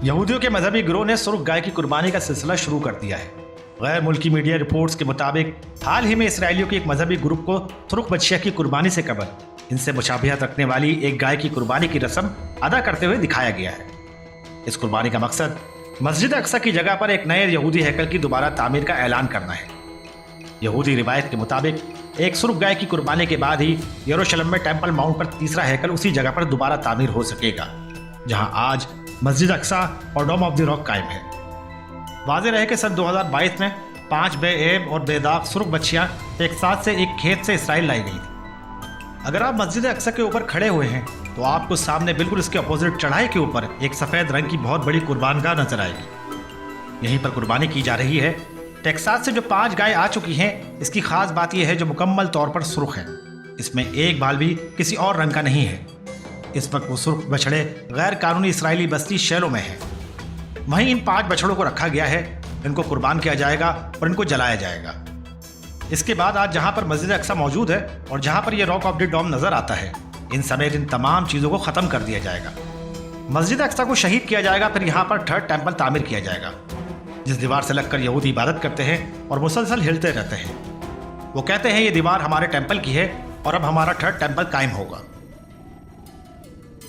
यहूदियों के मजहबी गिरोह ने सुर्ख गाय की कुर्बानी का सिलसिला शुरू कर दिया है। गैर मुल्की मीडिया रिपोर्ट्स के मुताबिक हाल ही में इसराइलियों के एक मजहबी ग्रुप को सुर्ख बछिया की कुर्बानी से कबल इनसे मुशाबिहत रखने वाली एक गाय की कुर्बानी की रस्म अदा करते हुए दिखाया गया है। इस कुर्बानी का मकसद मस्जिद अक्सा की जगह पर एक नए यहूदी हैकल की दोबारा तामीर का ऐलान करना है। यहूदी रिवायत के मुताबिक एक सुर्ख गाय की कुर्बानी के बाद ही यरूशलेम में टेम्पल माउंट पर तीसरा हैकल उसी जगह पर दोबारा तामीर हो सकेगा जहां आज मस्जिद अक्सा और डोम ऑफ द रॉक कायम है। वाज़ेह रहे कि सन 2022 में 5 बेऐब और बेदाग सुर्ख बछियां एक साथ से एक खेत से इसराइल लाई गई थी। अगर आप मस्जिद अक्सा के ऊपर खड़े हुए हैं तो आपको सामने बिल्कुल इसके अपोजिट चढ़ाई के ऊपर एक सफ़ेद रंग की बहुत बड़ी कुर्बानगाह नजर आएगी। यहीं पर कुर्बानी की जा रही है। टेक्सास से जो 5 गाय आ चुकी हैं, इसकी खास बात यह है जो मुकम्मल तौर पर सुर्ख है। इसमें एक बाल भी किसी और रंग का नहीं है। इस वक्त वो सुर्ख बछड़े गैर कानूनी इसराइली बस्ती शेलो में है। वहीं इन 5 बछड़ों को रखा गया है। इनको कुर्बान किया जाएगा और इनको जलाया जाएगा। इसके बाद आज जहां पर मस्जिद अक्सा मौजूद है और जहां पर यह रॉक ऑफ द डोम नजर आता है, इन समेत इन तमाम चीज़ों को ख़त्म कर दिया जाएगा। मस्जिद अक्सा को शहीद किया जाएगा। फिर यहाँ पर 3rd टेम्पल तामीर किया जाएगा जिस दीवार से लगकर यहूदी इबादत करते हैं और मुसलसल हिलते रहते हैं। वो कहते हैं ये दीवार हमारे टेम्पल की है और अब हमारा 3rd टेम्पल कायम होगा।